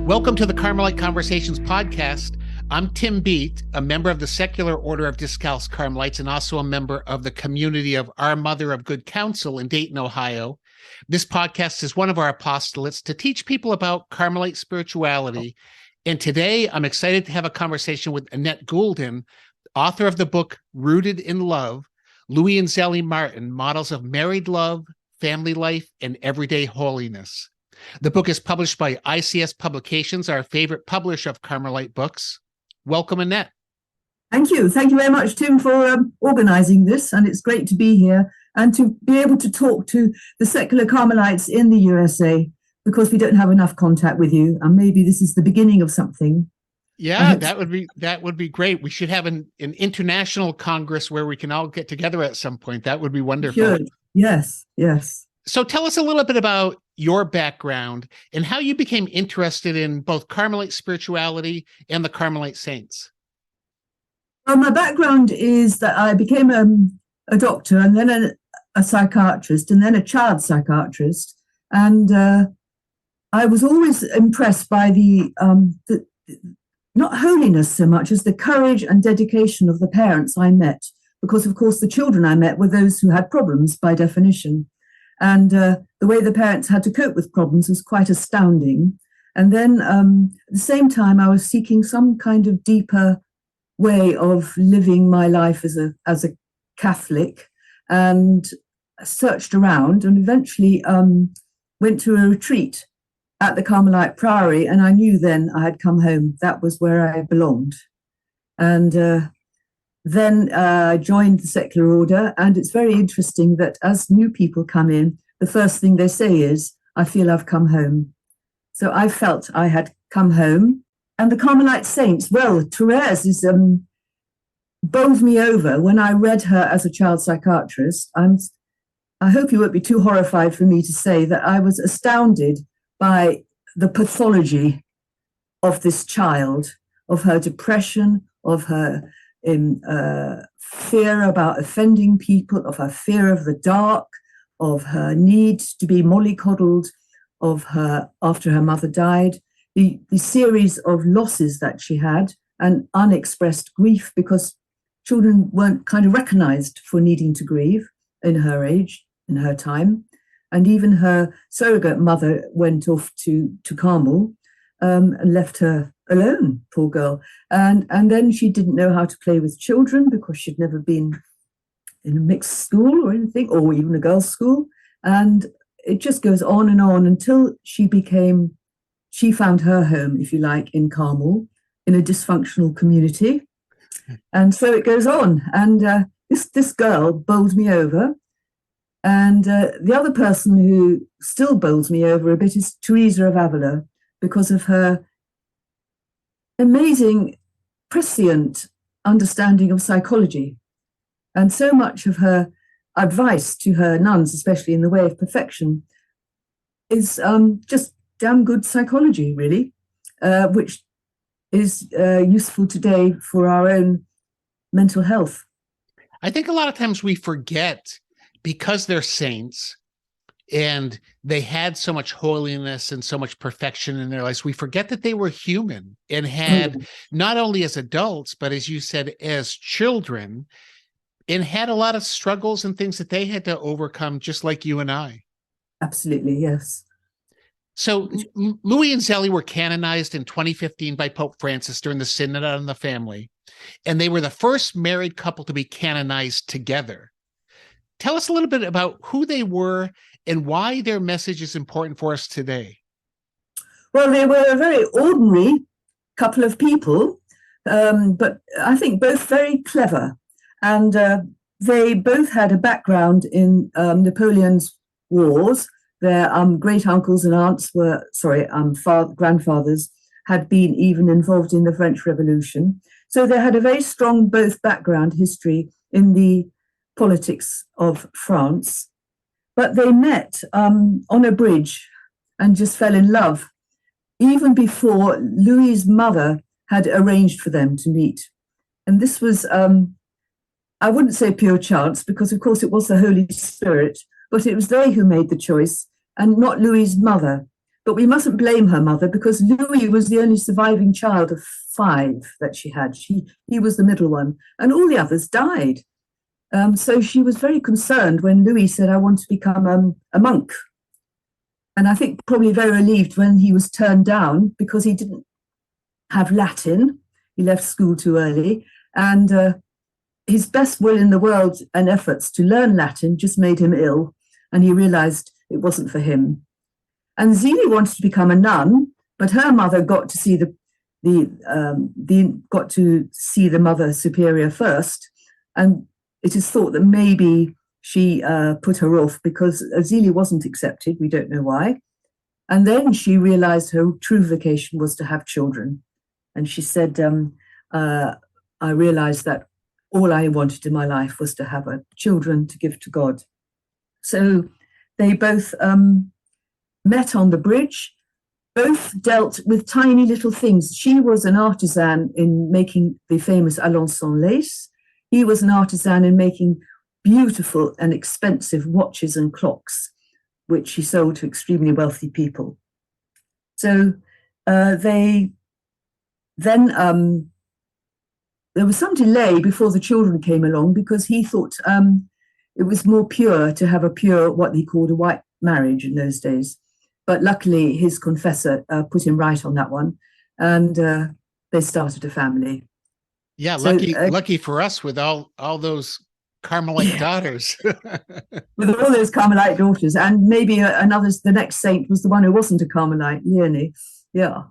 Welcome to the Carmelite Conversations podcast. I'm Tim Bete, a member of the Secular Order of Discalced Carmelites and also a member of the community of Our Mother of Good Counsel in Dayton, Ohio. This podcast is one of our apostolates to teach people about Carmelite spirituality. And today I'm excited to have a conversation with Annette Goulden, author of the book Rooted in Love, Louis and Zélie Martin, Models of Married Love, Family Life, and Everyday Holiness. The book is published by ICS Publications, our favorite publisher of Carmelite books. Welcome, Annette. Thank you. Thank you very much, Tim, for organizing this. And it's great to be here and to be able to talk to the secular Carmelites in the USA, because we don't have enough contact with you. And maybe this is the beginning of something. Yeah, that would be great. We should have an international congress where we can all get together at some point. That would be wonderful. Sure. Yes, yes. So tell us a little bit about your background and how you became interested in both Carmelite spirituality and the Carmelite saints. Well, my background is that I became a doctor and then a psychiatrist and then a child psychiatrist. And I was always impressed by the not holiness so much as the courage and dedication of the parents I met, because, of course, the children I met were those who had problems by definition. And the way the parents had to cope with problems was quite astounding. And then at the same time, I was seeking some kind of deeper way of living my life as a Catholic, and searched around and eventually went to a retreat at the Carmelite Priory. And I knew then I had come home. That was where I belonged. And then I joined the secular order, and it's very interesting that as new people come in, the first thing they say is, I feel I've come home. So I felt I had come home. And the Carmelite saints, well, Thérèse is bowled me over when I read her as a child psychiatrist. I hope you won't be too horrified for me to say that I was astounded by the pathology of this child, of her depression, of her fear about offending people, of her fear of the dark, of her need to be mollycoddled, of her after her mother died, the series of losses that she had, and unexpressed grief, because children weren't kind of recognized for needing to grieve in her age, in her time. And even her surrogate mother went off to Carmel and left her alone, poor girl. And then she didn't know how to play with children because she'd never been in a mixed school or anything, or even a girls' school. And it just goes on and on until she found her home, if you like, in Carmel, in a dysfunctional community. And so it goes on. And this girl bowled me over. And the other person who still bowls me over a bit is Thérèse of Avila, because of her amazing, prescient understanding of psychology. And so much of her advice to her nuns, especially in the way of perfection, is just damn good psychology, really, which is useful today for our own mental health. I think a lot of times we forget, because they're saints and they had so much holiness and so much perfection in their lives, we forget that they were human and had not only as adults, but as you said, as children, and had a lot of struggles and things that they had to overcome, just like you and I. Absolutely, yes. So Louis and Zélie were canonized in 2015 by Pope Francis during the Synod on the Family, and they were the first married couple to be canonized together. Tell us a little bit about who they were and why their message is important for us today. Well, they were a very ordinary couple of people, but I think both very clever. And they both had a background in Napoleon's wars. Their great uncles and aunts grandfathers had been even involved in the French Revolution. So they had a very strong both background history in the politics of France. But they met on a bridge and just fell in love, even before Louis's mother had arranged for them to meet. And this was, I wouldn't say pure chance, because of course it was the Holy Spirit, but it was they who made the choice and not Louis's mother. But we mustn't blame her mother, because Louis was the only surviving child of 5 that she had. He was the middle one, and all the others died. So she was very concerned when Louis said, I want to become a monk. And I think probably very relieved when he was turned down, because he didn't have Latin. He left school too early. And his best will in the world and efforts to learn Latin just made him ill. And he realized it wasn't for him. And Zélie wanted to become a nun, but her mother got to see the Mother Superior first, and it is thought that maybe she put her off because Zélie wasn't accepted. We don't know why. And then she realized her true vocation was to have children, and she said, "I realized that all I wanted in my life was to have children to give to God." So they both met on the bridge. Both dealt with tiny little things. She was an artisan in making the famous Alençon lace. He was an artisan in making beautiful and expensive watches and clocks, which he sold to extremely wealthy people. So they then, there was some delay before the children came along, because he thought it was more pure to have what he called a white marriage in those days. But luckily, his confessor put him right on that one, and they started a family. Yeah, so, lucky for us with all those Carmelite daughters. With all those Carmelite daughters, and maybe the next saint was the one who wasn't a Carmelite, Leonie. Yeah,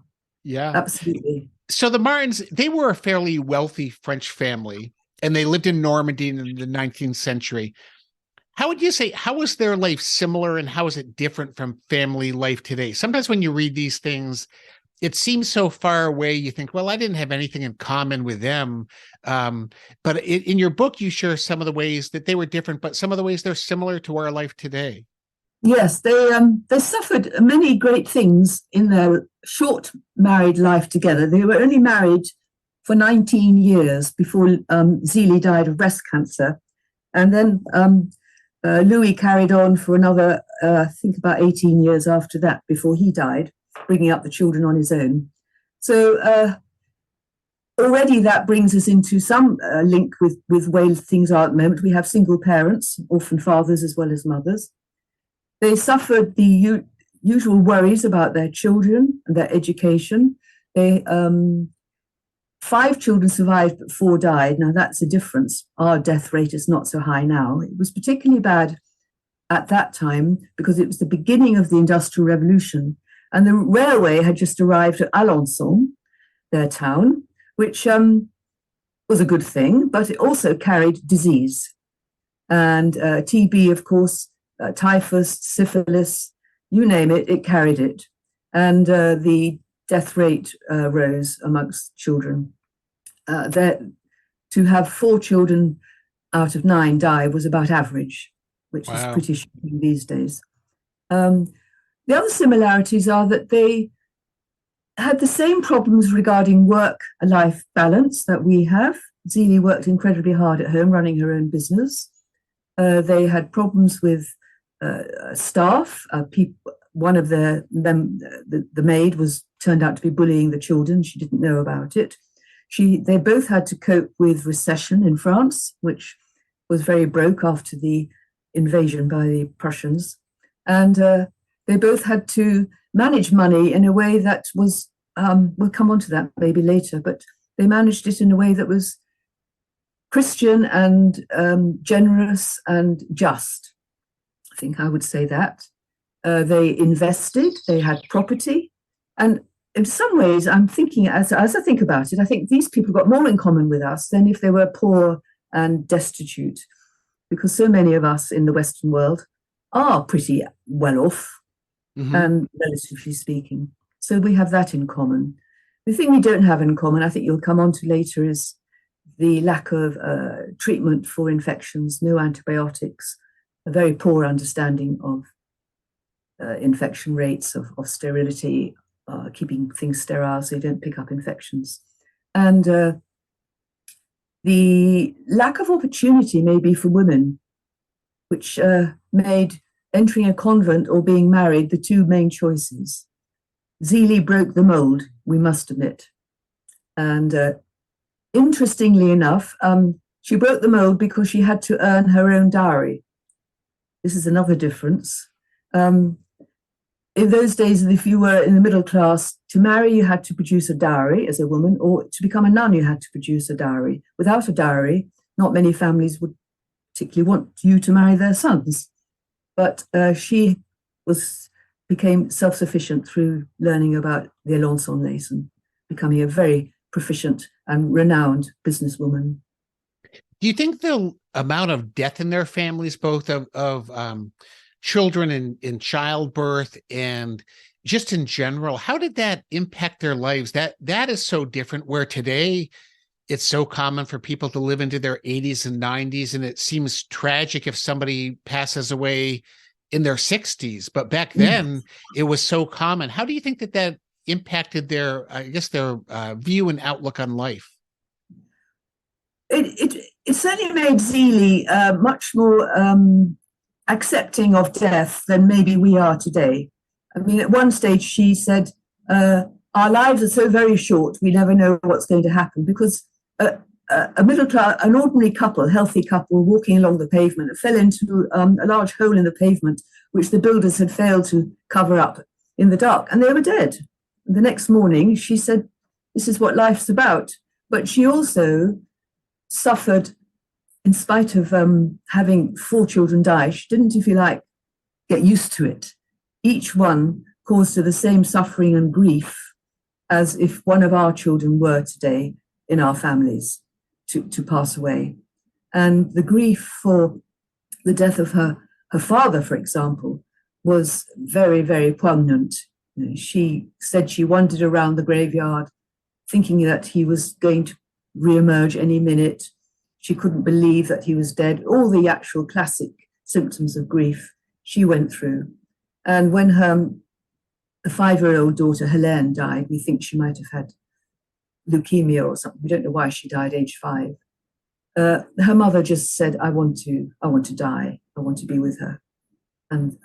absolutely. So the Martins, they were a fairly wealthy French family, and they lived in Normandy in the 19th century. How would you say, how was their life similar, and how is it different from family life today? Sometimes when you read these things, it seems so far away. You think, well, I didn't have anything in common with them. But in your book, you share some of the ways that they were different, but some of the ways they're similar to our life today. Yes, they suffered many great things in their short married life together. They were only married for 19 years before Zélie died of breast cancer. And then Louis carried on for another, I think about 18 years after that, before he died, bringing up the children on his own. So already that brings us into some link with where things are at the moment. We have single parents, orphan fathers as well as mothers. They suffered the usual worries about their children and their education. 5 children survived, but 4 died. Now, that's a difference. Our death rate is not so high now. It was particularly bad at that time because it was the beginning of the Industrial Revolution, and the railway had just arrived at Alençon, their town, which was a good thing, but it also carried disease. And TB, of course, typhus, syphilis, you name it, it carried it. And the death rate rose amongst children. To have 4 children out of 9 die was about average, which is pretty shocking these days. The other similarities are that they had the same problems regarding work-life balance that we have. Zélie worked incredibly hard at home, running her own business. They had problems with staff. One of the maid turned out to be bullying the children. She didn't know about it. They both had to cope with recession in France, which was very broke after the invasion by the Prussians. And they both had to manage money in a way that was, we'll come on to that maybe later, but they managed it in a way that was Christian and generous and just. I think I would say that. They invested, they had property, and in some ways, I'm thinking, as I think about it, I think these people got more in common with us than if they were poor and destitute, because so many of us in the Western world are pretty well off, and relatively speaking. So we have that in common. The thing we don't have in common, I think you'll come on to later, is the lack of treatment for infections, no antibiotics, a very poor understanding of infection rates, of sterility, keeping things sterile so you don't pick up infections. And the lack of opportunity maybe for women, which made entering a convent or being married the 2 main choices. Zélie broke the mold, we must admit. And interestingly enough, she broke the mold because she had to earn her own dowry. This is another difference. In those days, if you were in the middle class, to marry, you had to produce a dowry as a woman, or to become a nun, you had to produce a dowry. Without a dowry, not many families would particularly want you to marry their sons. But she became self-sufficient through learning about the Alençon lace and becoming a very proficient and renowned businesswoman. Do you think the amount of death in their families, both of children in childbirth and just in general, how did that impact their lives? That is so different, where today it's so common for people to live into their 80s and 90s, and it seems tragic if somebody passes away in their 60s. But back then, it was so common. How do you think that impacted their view and outlook on life? It certainly made Zélie much more accepting of death than maybe we are today. I mean, at one stage she said, our lives are so very short, we never know what's going to happen, because a middle class, an ordinary couple, healthy couple, walking along the pavement, fell into a large hole in the pavement, which the builders had failed to cover up in the dark, and they were dead. The next morning, she said, this is what life's about. But she also suffered, in spite of having 4 children die. She didn't, if you like, get used to it. Each one caused her the same suffering and grief as if one of our children were today in our families to pass away. And the grief for the death of her father, for example, was very, very poignant. She said she wandered around the graveyard thinking that he was going to re-emerge any minute. She couldn't believe that he was dead. All the actual classic symptoms of grief she went through. And when her 5-year-old daughter, Helene, died, we think she might have had leukemia or something. We don't know why she died age 5. Her mother just said, I want to die. I want to be with her. And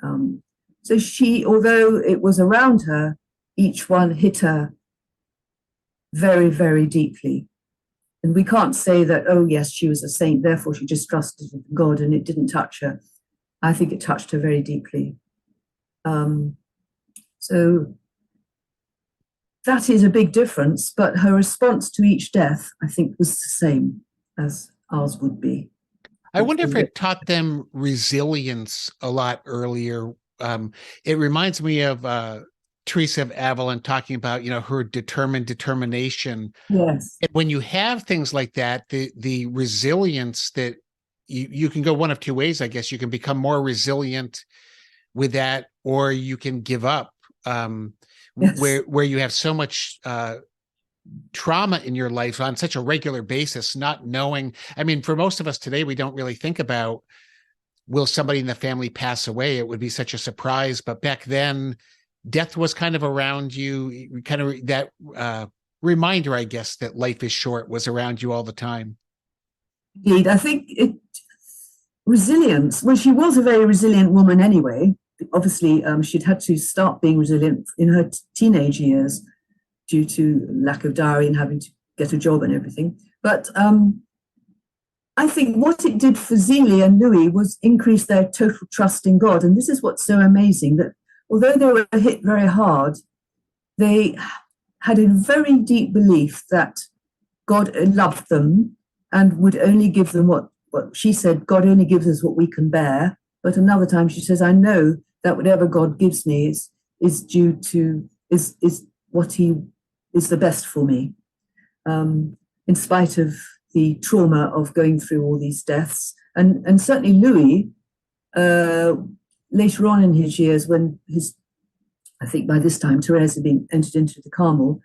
so she, although it was around her, each one hit her very, very deeply. And we can't say that, oh, yes, she was a saint, therefore she just trusted God and it didn't touch her. I think it touched her very deeply. So that is a big difference, but her response to each death, I think, was the same as ours would be. I wonder if it taught them resilience a lot earlier. It reminds me of Thérèse of Lisieux talking about, her determination. Yes. And when you have things like that, the resilience that you can go one of two ways, I guess. You can become more resilient with that, or you can give up, Yes. where you have so much trauma in your life on such a regular basis, not knowing. I mean, for most of us today, we don't really think about, will somebody in the family pass away? It would be such a surprise. But back then, death was kind of around you, kind of that reminder, I guess, that life is short was around you all the time. Indeed, I think resilience, well, she was a very resilient woman anyway. Obviously, she'd had to start being resilient in her teenage years due to lack of dowry and having to get a job and everything. But I think what it did for Zélie and Louis was increase their total trust in God. And this is what's so amazing, that although they were hit very hard, they had a very deep belief that God loved them and would only give them what she said, God only gives us what we can bear. But another time she says, I know that whatever God gives me is due to, is what he is the best for me. In spite of the trauma of going through all these deaths. And certainly Louis, later on in his years, when I think by this time Thérèse had been entered into the Carmel,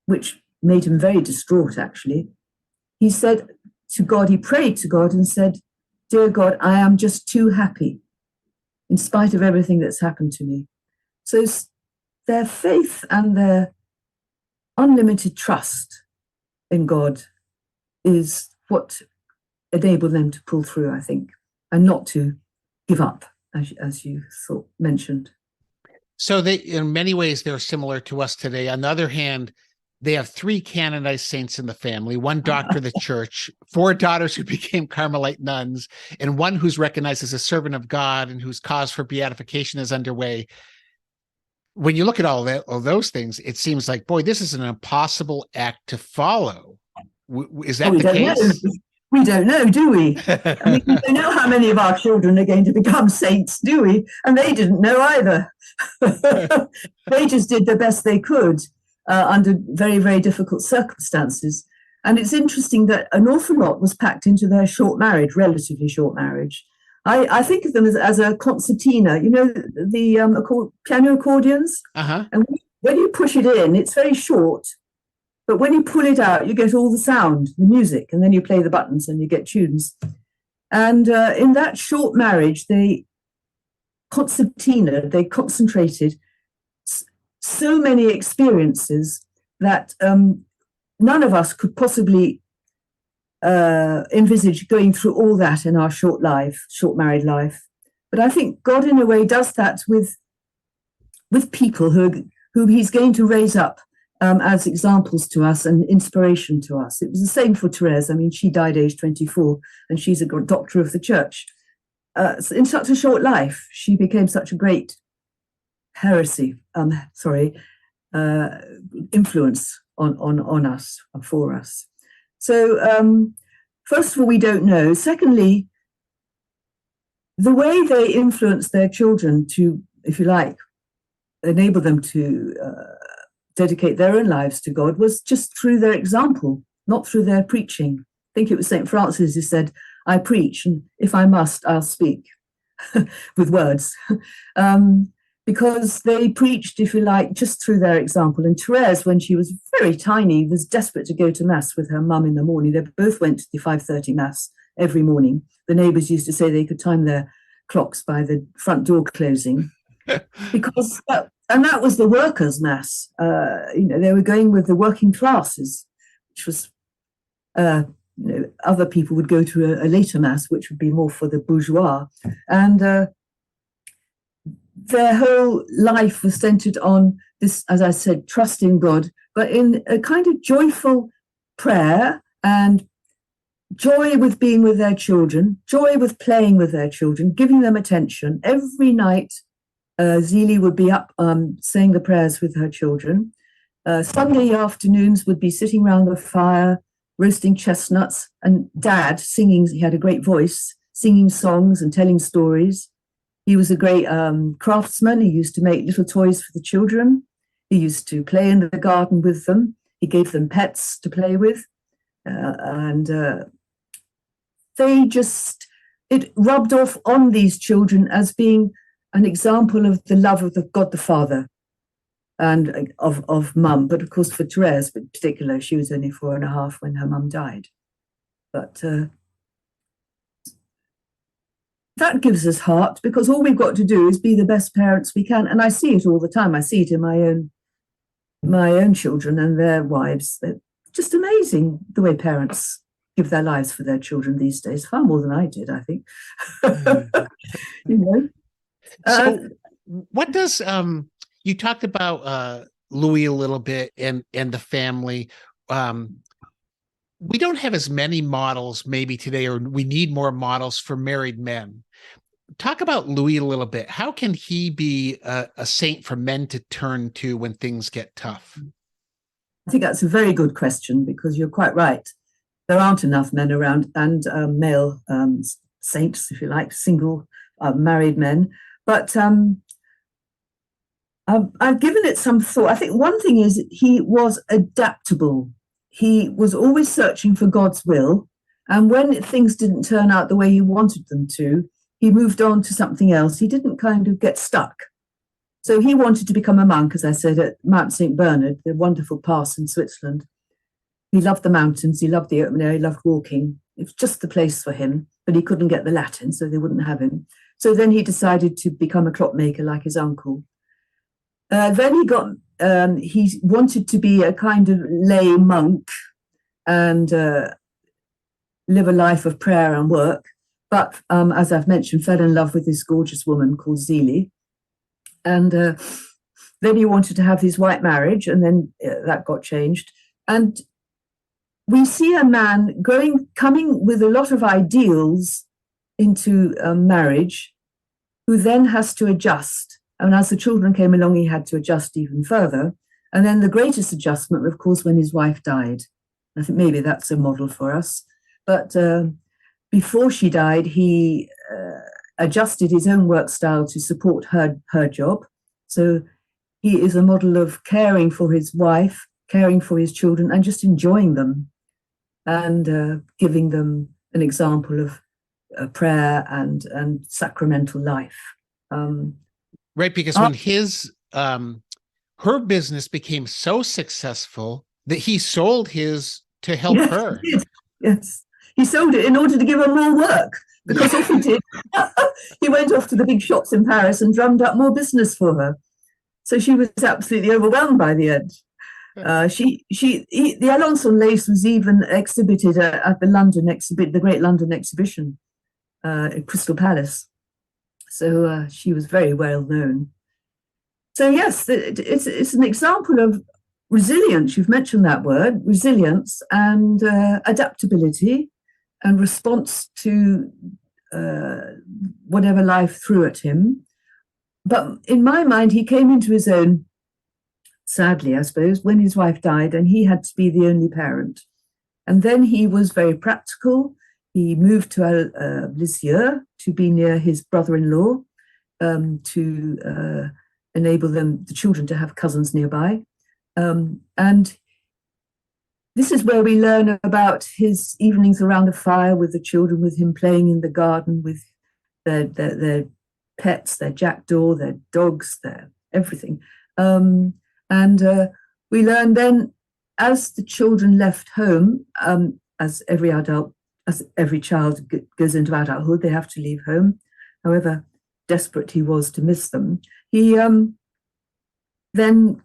which made him very distraught, actually. He said to God, he prayed to God and said, dear God, I am just too happy in spite of everything that's happened to me. So their faith and their unlimited trust in God is what enabled them to pull through, I think, and not to give up, as you mentioned. So they, in many ways, they're similar to us today. On the other hand, they have 3 canonized saints in the family, 1 doctor of the church, 4 daughters who became Carmelite nuns, and 1 who's recognized as a servant of God and whose cause for beatification is underway. When you look at all those things, it seems like, boy, this is an impossible act to follow. Is that the case? We don't know, do we? I mean, we don't know how many of our children are going to become saints, do we? And they didn't know either. They just did the best they could under very, very difficult circumstances. And it's interesting that an awful lot was packed into their short marriage, relatively short marriage. I think of them as a concertina, you know, the piano accordions. Uh-huh. And when you push it in, it's very short. But when you pull it out, you get all the sound, the music, and then you play the buttons and you get tunes. And in that short marriage, they concentrated so many experiences that none of us could possibly envisage going through all that in our short married life. But I think God, in a way, does that with people who he's going to raise up as examples to us and inspiration to us. It was the same for Thérèse. I mean, she died aged 24, and she's a doctor of the church. In such a short life, she became such a great influence on us, for us. So, first of all, we don't know. Secondly, the way they influence their children to, if you like, enable them to dedicate their own lives to God was just through their example, not through their preaching. I think it was St. Francis who said, I preach, and if I must, I'll speak with words. Because they preached, if you like, just through their example. And Thérèse, when she was very tiny, was desperate to go to Mass with her mum in the morning. They both went to the 5:30 Mass every morning. The neighbours used to say they could time their clocks by the front door closing. Because that was the workers' Mass. They were going with the working classes, which was, other people would go to a later Mass, which would be more for the bourgeois. And their whole life was centered on this, as I said, trust in God, but in a kind of joyful prayer and joy with being with their children, joy with playing with their children, giving them attention. Every night, Zélie would be up saying the prayers with her children. Sunday afternoons would be sitting around the fire, roasting chestnuts, and Dad singing. He had a great voice, singing songs and telling stories. He was a great craftsman. He used to make little toys for the children. He used to play in the garden with them. He gave them pets to play with. It rubbed off on these children as being an example of the love of God the Father and of Mum. But of course, for Thérèse in particular, she was only 4.5 when her mum died. But that gives us heart, because all we've got to do is be the best parents we can. And I see it all the time. I see it in my own children and their wives. They're just amazing the way parents give their lives for their children these days, far more than I did, I think. So what does you talked about Louis a little bit and the family. We don't have as many models maybe today, or we need more models for married men. Talk about Louis a little bit. How can he be a saint for men to turn to when things get tough? I think that's a very good question, because you're quite right. There aren't enough men around, and male saints, if you like, single married men. But I've given it some thought. I think one thing is he was adaptable. He was always searching for God's will. And when things didn't turn out the way he wanted them to, he moved on to something else. He didn't kind of get stuck. So he wanted to become a monk, as I said, at Mount St. Bernard, the wonderful pass in Switzerland. He loved the mountains. He loved the open air. He loved walking. It was just the place for him, but he couldn't get the Latin, so they wouldn't have him. So then he decided to become a clockmaker like his uncle. Then he wanted to be a kind of lay monk and live a life of prayer and work. But as I've mentioned, fell in love with this gorgeous woman called Zélie. And then he wanted to have his white marriage, and then that got changed. And we see a man coming with a lot of ideals into marriage, who then has to adjust. And as the children came along, he had to adjust even further. And then the greatest adjustment, of course, when his wife died. I think maybe that's a model for us. But before she died, he adjusted his own work style to support her job. So he is a model of caring for his wife, caring for his children, and just enjoying them, and giving them an example of prayer and sacramental life. Right, because when her business became so successful that he sold his to help her. Yes, he sold it in order to give her more work, because if he did, he went off to the big shops in Paris and drummed up more business for her. So she was absolutely overwhelmed by the end. The Alençon lace was even exhibited at the Great London Exhibition at Crystal Palace. So she was very well known. So yes, it's an example of resilience. You've mentioned that word, resilience, and adaptability and response to whatever life threw at him. But in my mind, he came into his own, sadly, I suppose, when his wife died, and he had to be the only parent. And then he was very practical. He moved to Lisieux to be near his brother-in-law, to enable the children to have cousins nearby. And this is where we learn about his evenings around the fire with the children, with him playing in the garden with their pets, their jackdaw, their dogs, their everything. And we learn then, as the children left home, as every child goes into adulthood, they have to leave home, however desperate he was to miss them. He then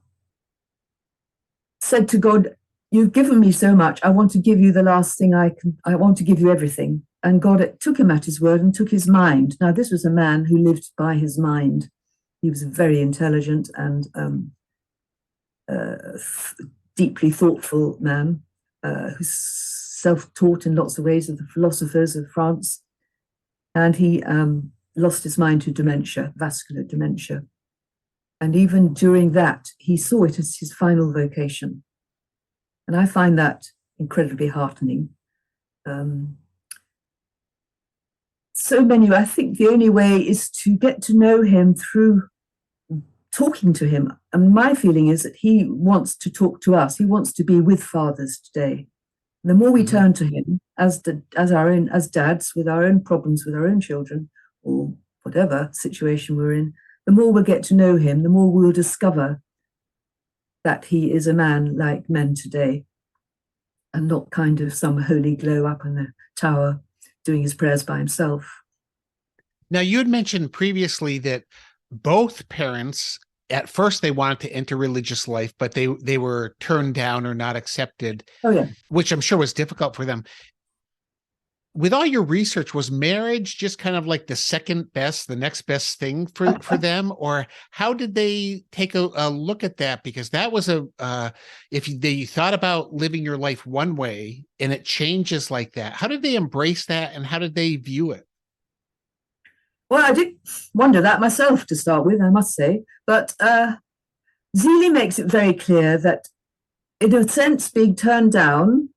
said to God, "You've given me so much, I want to give you the last thing I want to give you everything." And God took him at his word and took his mind. Now, this was a man who lived by his mind. He was a very intelligent and deeply thoughtful man, who's self-taught in lots of ways, of the philosophers of France. And he lost his mind to dementia, vascular dementia. And even during that, he saw it as his final vocation. And I find that incredibly heartening. I think the only way is to get to know him through talking to him. And my feeling is that he wants to talk to us. He wants to be with fathers today. The more we turn to him as dads, with our own problems with our own children, or whatever situation we're in, the more we'll get to know him, the more we'll discover that he is a man like men today, and not kind of some holy glow up in the tower doing his prayers by himself. Now, you had mentioned previously that both parents, at first they wanted to enter religious life, but they were turned down or not accepted. Oh, yeah. Which I'm sure was difficult for them. With all your research, was marriage just kind of like the next best thing for them? Or how did they take a look at that? Because that was if they thought about living your life one way and it changes like that, how did they embrace that and how did they view it? Well, I did wonder that myself to start with, I must say. But Zélie makes it very clear that, in a sense, being turned down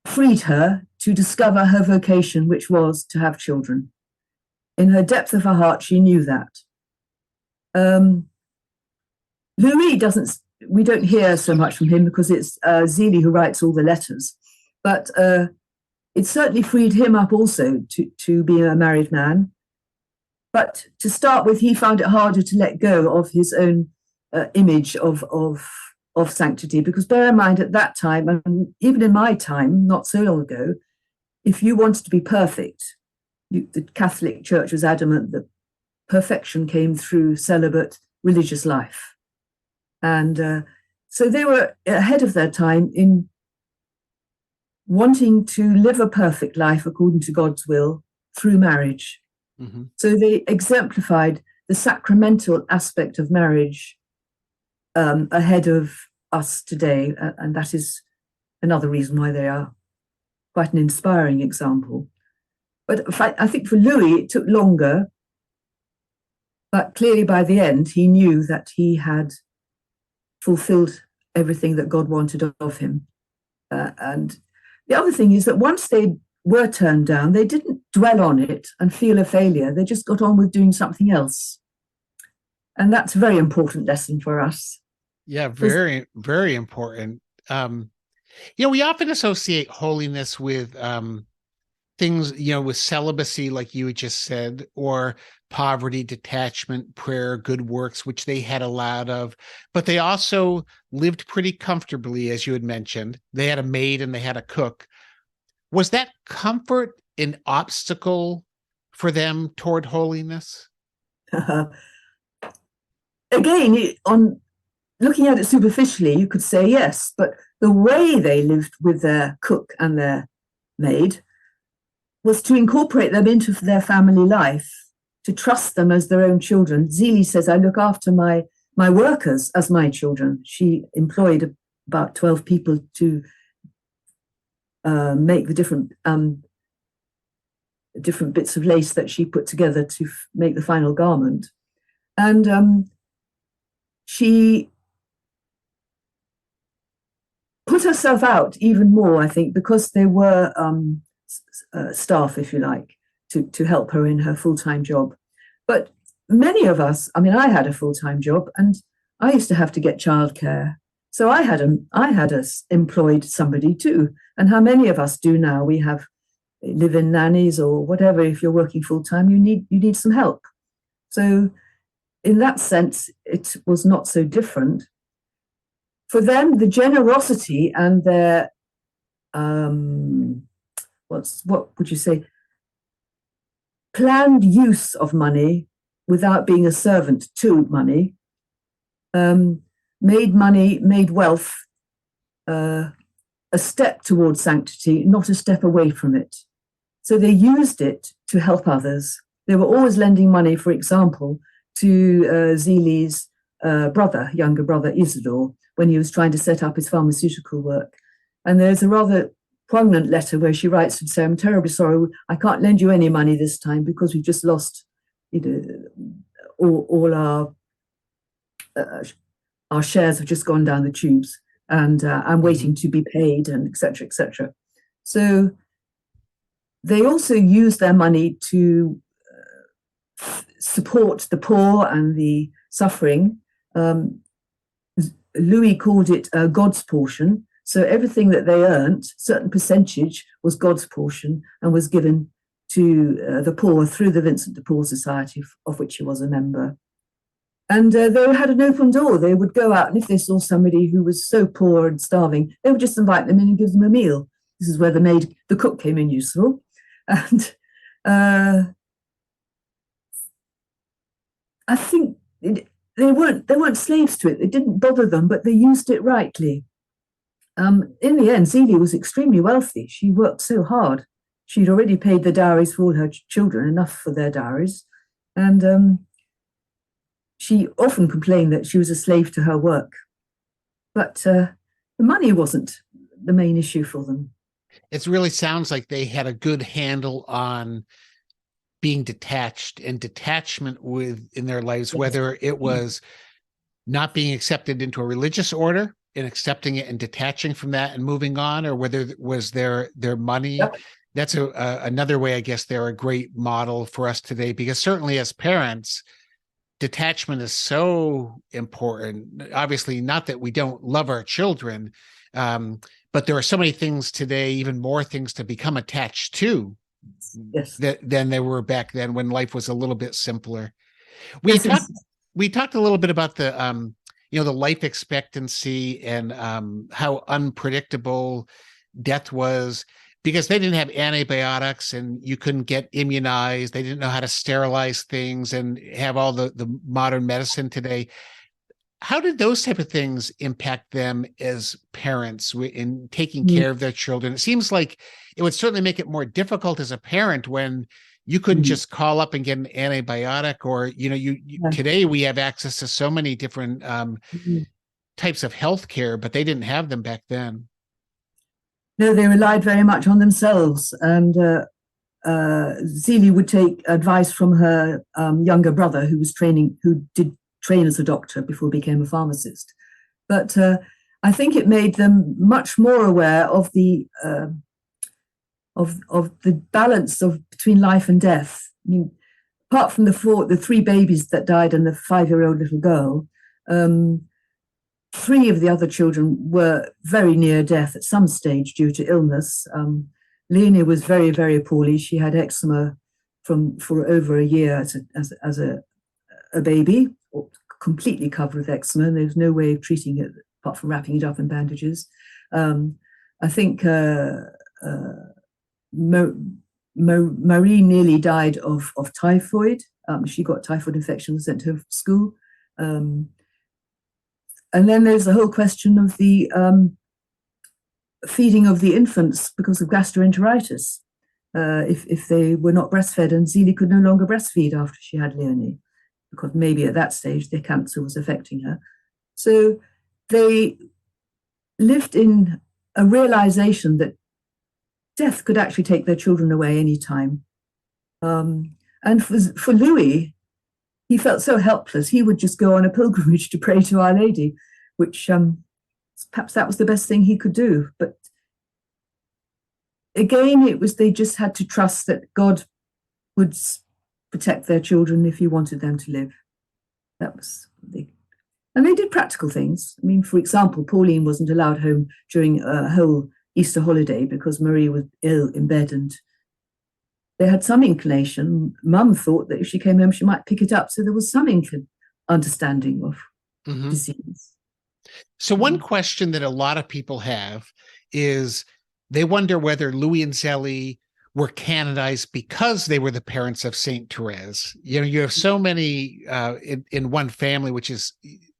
freed her to discover her vocation, which was to have children. In her depth of her heart, she knew that. Louis we don't hear so much from him because it's Zélie who writes all the letters. But it certainly freed him up also to be a married man. But to start with, he found it harder to let go of his own image of sanctity, because bear in mind, at that time, and even in my time, not so long ago, if you wanted to be perfect, the Catholic Church was adamant that perfection came through celibate religious life. And so they were ahead of their time in wanting to live a perfect life according to God's will through marriage. Mm-hmm. So they exemplified the sacramental aspect of marriage ahead of us today, and that is another reason why they are quite an inspiring example. But I think for Louis, it took longer, but clearly by the end, he knew that he had fulfilled everything that God wanted of him. And the other thing is that once they were turned down, they didn't dwell on it and feel a failure. They just got on with doing something else. And that's a very important lesson for us. Yeah, very, very important. We often associate holiness with things, with celibacy, like you had just said, or poverty, detachment, prayer, good works, which they had a lot of. But they also lived pretty comfortably, as you had mentioned. They had a maid and they had a cook. Was that comfort an obstacle for them toward holiness? Again, on looking at it superficially, you could say yes, but the way they lived with their cook and their maid was to incorporate them into their family life, to trust them as their own children. Zélie says, I look after my workers as my children. She employed about 12 people to make the different bits of lace that she put together to make the final garment. And she put herself out even more, I think, because there were staff, if you like, to help her in her full-time job. But many of us, I mean, I had a full-time job and I used to have to get childcare. So I had employed somebody too. And how many of us do now? We have live-in nannies or whatever. If you're working full-time, you need some help. So in that sense, it was not so different. For them, the generosity and their what would you say, planned use of money without being a servant to money, made wealth a step towards sanctity, not a step away from it. So they used it to help others. They were always lending money, for example, to Zélie's younger brother Isidore, when he was trying to set up his pharmaceutical work. And there's a rather poignant letter where she writes and says, I'm terribly sorry, I can't lend you any money this time because we've just lost all our shares have just gone down the tubes, and I'm waiting to be paid, and etc., etc. So they also use their money to support the poor and the suffering. Louis called it God's portion. So everything that they earned, certain percentage, was God's portion and was given to the poor through the Vincent de Paul Society, of which he was a member. And they had an open door. They would go out, and if they saw somebody who was so poor and starving, they would just invite them in and give them a meal. This is where the cook came in useful. And I think they weren't slaves to it. It didn't bother them, but they used it rightly. In the end, Zélie was extremely wealthy. She worked so hard. She'd already paid the dowries for all her children, enough for their dowries. And she often complained that she was a slave to her work. But the money wasn't the main issue for them. It really sounds like they had a good handle on being detached and detachment in their lives, whether it was not being accepted into a religious order and accepting it and detaching from that and moving on, or whether it was their money. Yep. That's another way, I guess, they're a great model for us today, because certainly as parents, detachment is so important. Obviously, not that we don't love our children, but there are so many things today, even more things to become attached to, than there were back then when life was a little bit simpler. We talked a little bit about the the life expectancy and how unpredictable death was, because they didn't have antibiotics and you couldn't get immunized. They didn't know how to sterilize things and have all the modern medicine today. How did those type of things impact them as parents in taking care of their children? It seems like it would certainly make it more difficult as a parent when you couldn't just call up and get an antibiotic, or today we have access to so many different types of health care, but they didn't have them back then. No, they relied very much on themselves. And Zélie would take advice from her younger brother, who did train as a doctor before he became a pharmacist. But I think it made them much more aware of the balance between life and death. I mean, apart from the three babies that died and the 5-year-old little girl, 3 of the other children were very near death at some stage due to illness. Leonie was very, very poorly. She had eczema for over a year as a baby, completely covered with eczema, and there was no way of treating it apart from wrapping it up in bandages. I think Marie nearly died of typhoid. She got typhoid infection and sent to school. And then there's the whole question of the feeding of the infants because of gastroenteritis. If they were not breastfed, and Zélie could no longer breastfeed after she had Leonie, because maybe at that stage the cancer was affecting her. So they lived in a realization that death could actually take their children away any time. And for Louis, he felt so helpless. He would just go on a pilgrimage to pray to Our Lady, which perhaps that was the best thing he could do. But again, they just had to trust that God would protect their children if he wanted them to live. And they did practical things. I mean, for example, Pauline wasn't allowed home during a whole Easter holiday because Marie was ill in bed, and they had some inclination. Mum thought that if she came home, she might pick it up. So there was some understanding of disease. So one question that a lot of people have is they wonder whether Louis and Zélie were canonized because they were the parents of Saint Thérèse. You know, you have so many in one family, which is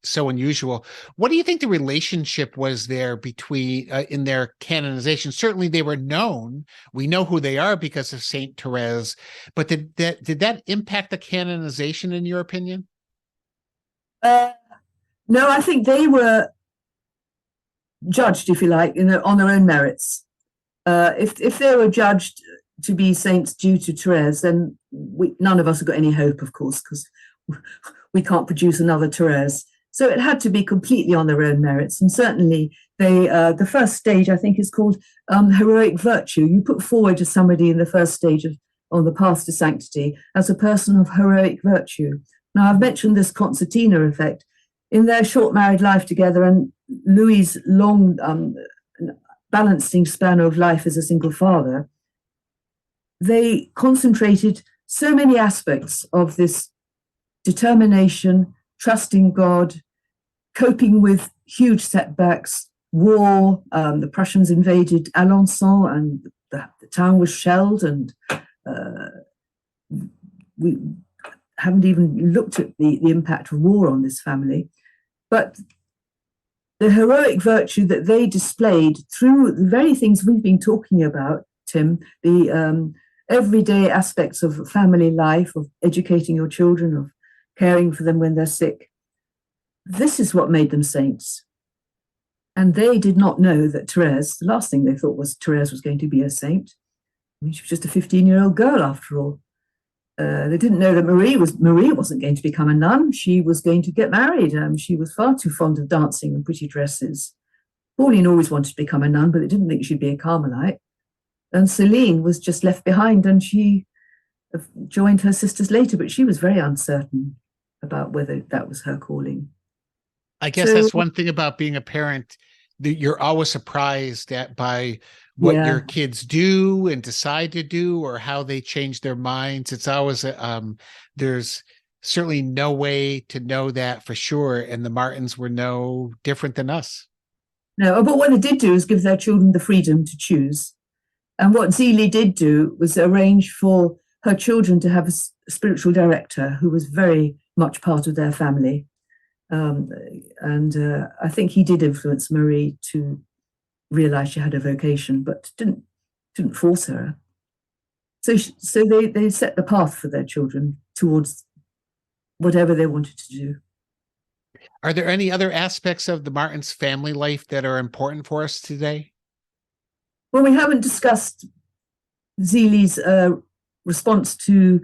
so unusual. What do you think the relationship was there between in their canonization? Certainly they were known. We know who they are because of Saint Thérèse, but did that impact the canonization in your opinion? No, I think they were judged, if you like, on their own merits. If they were judged to be saints due to Thérèse, then none of us have got any hope, of course, because we can't produce another Thérèse. So it had to be completely on their own merits. And certainly the first stage, I think, is called heroic virtue. You put forward to somebody in the first stage on the path to sanctity as a person of heroic virtue. Now, I've mentioned this concertina effect. In their short married life together and Louis' long balancing span of life as a single father, they concentrated so many aspects of this determination, trusting God, coping with huge setbacks, war. The Prussians invaded Alençon and the town was shelled, and we haven't even looked at the impact of war on this family. But the heroic virtue that they displayed through the very things we've been talking about, Tim, the everyday aspects of family life, of educating your children, of caring for them when they're sick, this is what made them saints. And they did not know that Thérèse, the last thing they thought was Thérèse was going to be a saint. I mean, she was just a 15-year-old girl after all. They didn't know that Marie wasn't going to become a nun. She was going to get married. She was far too fond of dancing and pretty dresses. Pauline always wanted to become a nun, but they didn't think she'd be a Carmelite. And Céline was just left behind, and she joined her sisters later, but she was very uncertain about whether that was her calling. I guess that's one thing about being a parent, that you're always surprised by what your kids do and decide to do, or how they change their minds. It's always there's certainly no way to know that for sure, and the Martins were no different than us. No, but what they did do is give their children the freedom to choose. And what Zélie did do was arrange for her children to have a spiritual director who was very much part of their family. And I think he did influence Marie to realize she had a vocation, but didn't force her. So they set the path for their children towards whatever they wanted to do. Are there any other aspects of the Martins' family life that are important for us today? Well, we haven't discussed Zélie's response to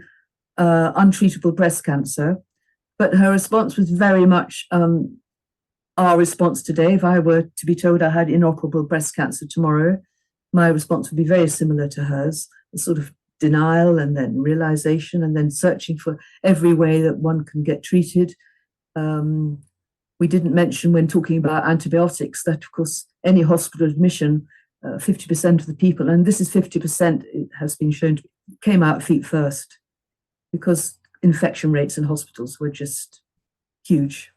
untreatable breast cancer, but her response was very much our response today. If I were to be told I had inoperable breast cancer tomorrow, my response would be very similar to hers, a sort of denial and then realization and then searching for every way that one can get treated. We didn't mention when talking about antibiotics that, of course, any hospital admission, 50% of the people, and this is 50%, it has been shown, came out feet first because infection rates in hospitals were just huge.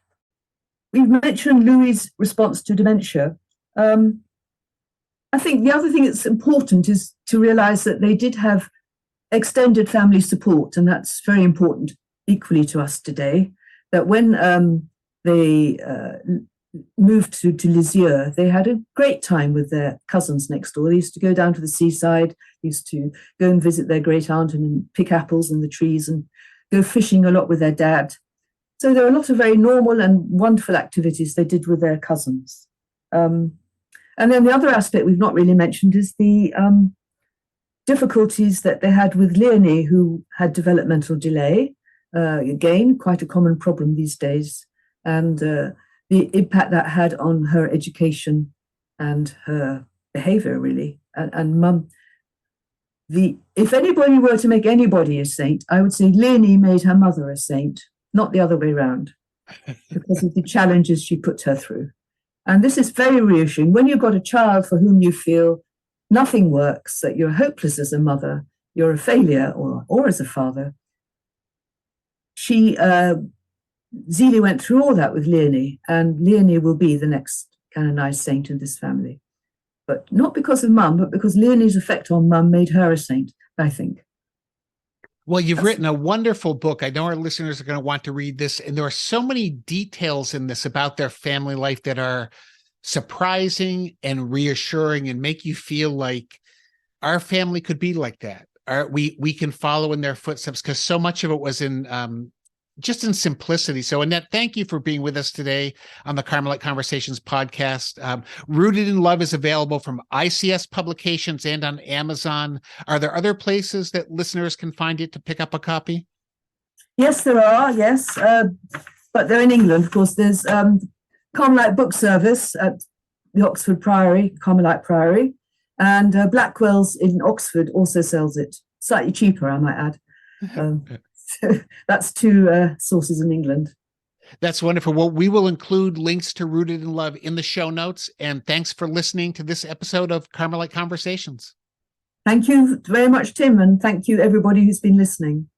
We've mentioned Louis' response to dementia. I think the other thing that's important is to realize that they did have extended family support, and that's very important equally to us today, that when they moved to Lisieux, they had a great time with their cousins next door. They used to go down to the seaside, used to go and visit their great aunt and pick apples in the trees and go fishing a lot with their dad. So there are a lot of very normal and wonderful activities they did with their cousins. And then the other aspect we've not really mentioned is the difficulties that they had with Leonie, who had developmental delay. Again, quite a common problem these days. And the impact that had on her education and her behavior, really. And Mum, if anybody were to make anybody a saint, I would say Leonie made her mother a saint, not the other way around, because of the challenges she put her through. And this is very reassuring. When you've got a child for whom you feel nothing works, that you're hopeless as a mother, you're a failure, or as a father. Zélie went through all that with Leonie, and Leonie will be the next canonized saint in this family. But not because of Mum, but because Leonie's effect on Mum made her a saint, I think. Well, you've written a wonderful book. I know our listeners are going to want to read this. And there are so many details in this about their family life that are surprising and reassuring and make you feel like our family could be like that. We can follow in their footsteps, because so much of it was in just in simplicity. So Annette, thank you for being with us today on the Carmelite Conversations podcast. Rooted in Love is available from ICS Publications and on Amazon. Are there other places that listeners can find it to pick up a copy? Yes, there are, yes. But they're in England, of course. There's Carmelite Book Service at the Oxford Priory, Carmelite Priory, and Blackwell's in Oxford also sells it. Slightly cheaper, I might add. So that's two sources in England. That's wonderful. Well, we will include links to Rooted in Love in the show notes. And thanks for listening to this episode of Carmelite Conversations. Thank you very much, Tim, and thank you everybody who's been listening.